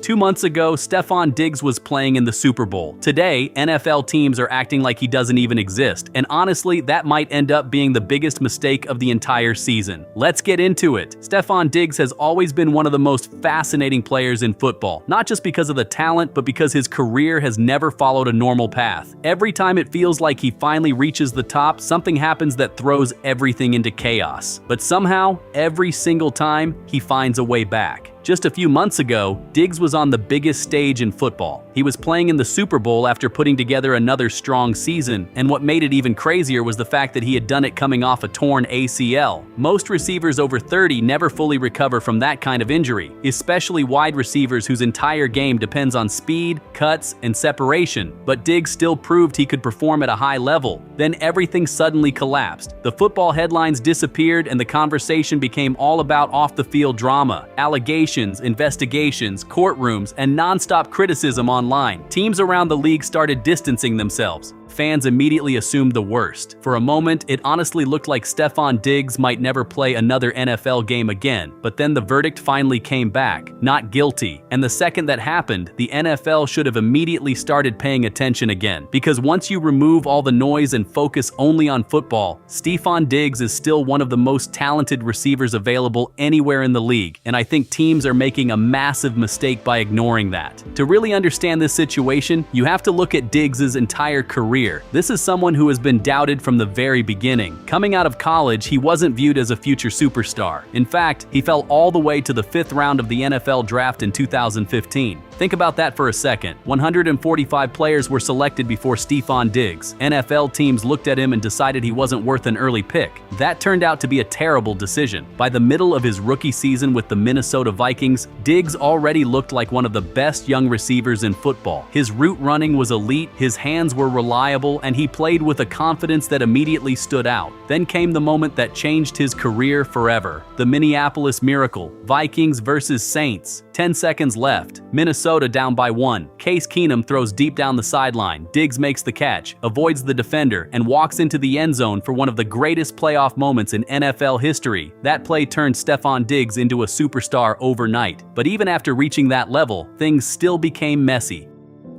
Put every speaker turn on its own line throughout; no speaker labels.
2 months ago, Stefon Diggs was playing in the Super Bowl. Today, NFL teams are acting like he doesn't even exist, and honestly, that might end up being the biggest mistake of the entire season. Let's get into it. Stefon Diggs has always been one of the most fascinating players in football, not just because of the talent, but because his career has never followed a normal path. Every time it feels like he finally reaches the top, something happens that throws everything into chaos. But somehow, every single time, he finds a way back. Just a few months ago, Diggs was on the biggest stage in football. He was playing in the Super Bowl after putting together another strong season, and what made it even crazier was the fact that he had done it coming off a torn ACL. Most receivers over 30 never fully recover from that kind of injury, especially wide receivers whose entire game depends on speed, cuts, and separation. But Diggs still proved he could perform at a high level. Then everything suddenly collapsed. The football headlines disappeared, and the conversation became all about off-the-field drama, allegations, investigations, courtrooms, and non-stop criticism online. Teams around the league started distancing themselves. Fans immediately assumed the worst. For a moment, it honestly looked like Stefon Diggs might never play another NFL game again. But then the verdict finally came back, not guilty. And the second that happened, the NFL should have immediately started paying attention again. Because once you remove all the noise and focus only on football, Stefon Diggs is still one of the most talented receivers available anywhere in the league. And I think teams are making a massive mistake by ignoring that. To really understand this situation, you have to look at Diggs' entire career. This is someone who has been doubted from the very beginning. Coming out of college, he wasn't viewed as a future superstar. In fact, he fell all the way to the 5th round of the NFL draft in 2015. Think about that for a second. 145 players were selected before Stefon Diggs. NFL teams looked at him and decided he wasn't worth an early pick. That turned out to be a terrible decision. By the middle of his rookie season with the Minnesota Vikings, Diggs already looked like one of the best young receivers in football. His route running was elite, his hands were reliable, and he played with a confidence that immediately stood out. Then came the moment that changed his career forever. The Minneapolis Miracle. Vikings versus Saints. 10 seconds left. Minnesota down by 1. Case Keenum throws deep down the sideline. Diggs makes the catch, avoids the defender, and walks into the end zone for one of the greatest playoff moments in NFL history. That play turned Stefon Diggs into a superstar overnight. But even after reaching that level, things still became messy.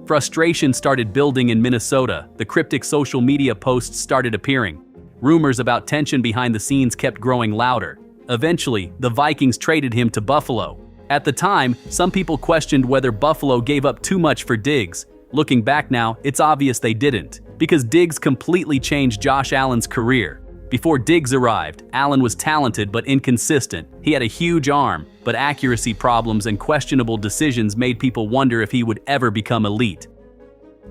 Frustration started building in Minnesota. The cryptic social media posts started appearing. Rumors about tension behind the scenes kept growing louder. Eventually, the Vikings traded him to Buffalo. At the time, some people questioned whether Buffalo gave up too much for Diggs. Looking back now, it's obvious they didn't, because Diggs completely changed Josh Allen's career. Before Diggs arrived, Allen was talented but inconsistent. He had a huge arm, but accuracy problems and questionable decisions made people wonder if he would ever become elite.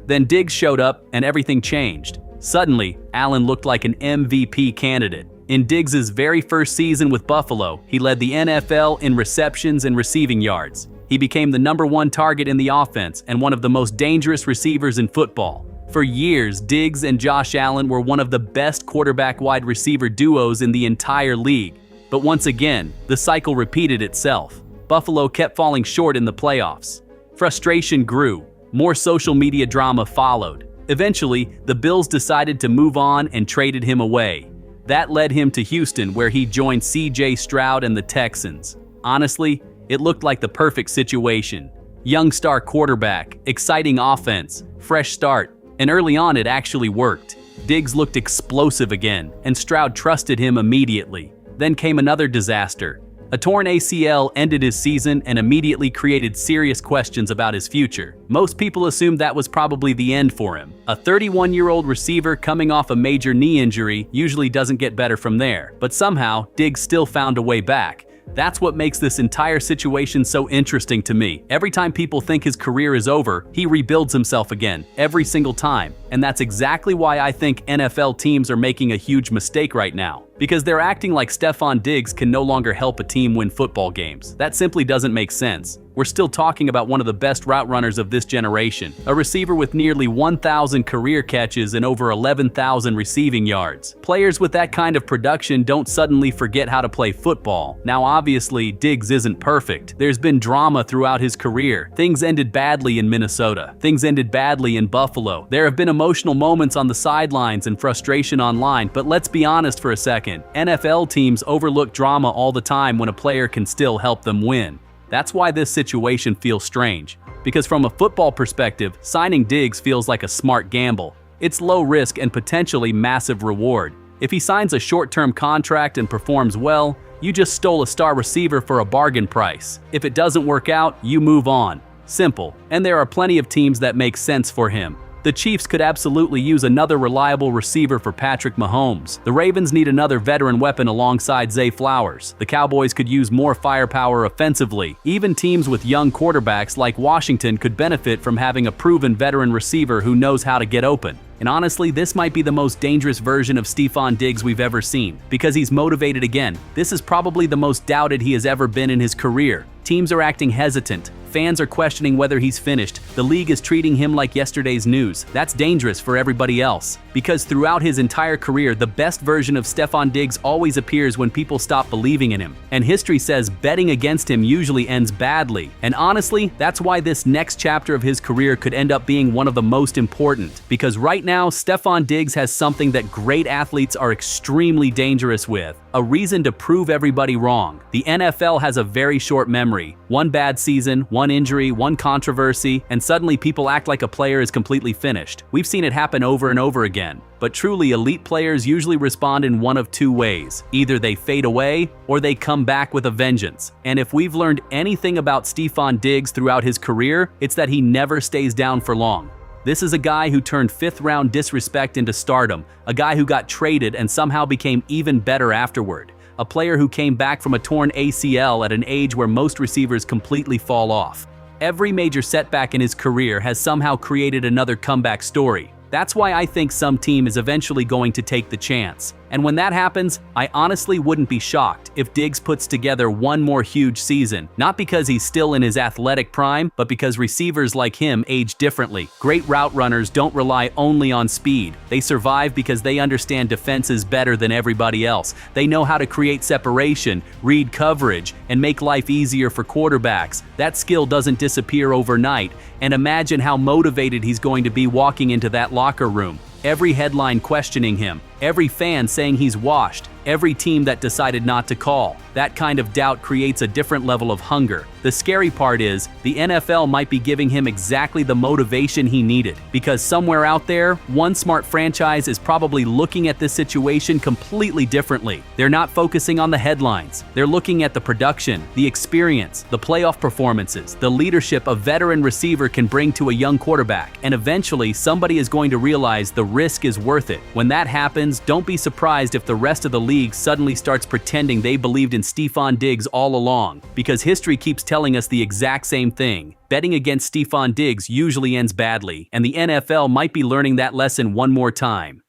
Then Diggs showed up and everything changed. Suddenly, Allen looked like an MVP candidate. In Diggs' very first season with Buffalo, he led the NFL in receptions and receiving yards. He became the #1 target in the offense and one of the most dangerous receivers in football. For years, Diggs and Josh Allen were one of the best quarterback-wide receiver duos in the entire league. But once again, the cycle repeated itself. Buffalo kept falling short in the playoffs. Frustration grew. More social media drama followed. Eventually, the Bills decided to move on and traded him away. That led him to Houston, where he joined C.J. Stroud and the Texans. Honestly, it looked like the perfect situation. Young star quarterback, exciting offense, fresh start, and early on it actually worked. Diggs looked explosive again, and Stroud trusted him immediately. Then came another disaster. A torn ACL ended his season and immediately created serious questions about his future. Most people assumed that was probably the end for him. A 31-year-old receiver coming off a major knee injury usually doesn't get better from there, but somehow Diggs still found a way back. That's what makes this entire situation so interesting to me. Every time people think his career is over, he rebuilds himself again, every single time. And that's exactly why I think NFL teams are making a huge mistake right now. Because they're acting like Stefon Diggs can no longer help a team win football games. That simply doesn't make sense. We're still talking about one of the best route runners of this generation, a receiver with nearly 1,000 career catches and over 11,000 receiving yards. Players with that kind of production don't suddenly forget how to play football. Now obviously, Diggs isn't perfect. There's been drama throughout his career. Things ended badly in Minnesota. Things ended badly in Buffalo. There have been emotional moments on the sidelines and frustration online, but let's be honest for a second. NFL teams overlook drama all the time when a player can still help them win. That's why this situation feels strange. Because from a football perspective, signing Diggs feels like a smart gamble. It's low risk and potentially massive reward. If he signs a short-term contract and performs well, you just stole a star receiver for a bargain price. If it doesn't work out, you move on. Simple. And there are plenty of teams that make sense for him. The Chiefs could absolutely use another reliable receiver for Patrick Mahomes. The Ravens need another veteran weapon alongside Zay Flowers. The Cowboys could use more firepower offensively. Even teams with young quarterbacks like Washington could benefit from having a proven veteran receiver who knows how to get open. And honestly, this might be the most dangerous version of Stefon Diggs we've ever seen, because he's motivated again. This is probably the most doubted he has ever been in his career. Teams are acting hesitant. Fans are questioning whether he's finished. The league is treating him like yesterday's news. That's dangerous for everybody else. Because throughout his entire career, the best version of Stefon Diggs always appears when people stop believing in him. And history says betting against him usually ends badly. And honestly, that's why this next chapter of his career could end up being one of the most important. Because right now, Stefon Diggs has something that great athletes are extremely dangerous with: a reason to prove everybody wrong. The NFL has a very short memory. One bad season, one injury, one controversy, and suddenly people act like a player is completely finished. We've seen it happen over and over again. But truly, elite players usually respond in one of two ways. Either they fade away, or they come back with a vengeance. And if we've learned anything about Stefon Diggs throughout his career, it's that he never stays down for long. This is a guy who turned fifth-round disrespect into stardom, a guy who got traded and somehow became even better afterward, a player who came back from a torn ACL at an age where most receivers completely fall off. Every major setback in his career has somehow created another comeback story. That's why I think some team is eventually going to take the chance. And when that happens, I honestly wouldn't be shocked if Diggs puts together one more huge season, not because he's still in his athletic prime, but because receivers like him age differently. Great route runners don't rely only on speed. They survive because they understand defenses better than everybody else. They know how to create separation, read coverage, and make life easier for quarterbacks. That skill doesn't disappear overnight, and imagine how motivated he's going to be walking into that locker room. Every headline questioning him, every fan saying he's washed, every team that decided not to call. That kind of doubt creates a different level of hunger. The scary part is, the NFL might be giving him exactly the motivation he needed, because somewhere out there, one smart franchise is probably looking at this situation completely differently. They're not focusing on the headlines. They're looking at the production, the experience, the playoff performances, the leadership a veteran receiver can bring to a young quarterback. And eventually, somebody is going to realize the risk is worth it. When that happens, don't be surprised if the rest of the league suddenly starts pretending they believed in Stefon Diggs all along, because history keeps telling us the exact same thing. Betting against Stefon Diggs usually ends badly, and the NFL might be learning that lesson one more time.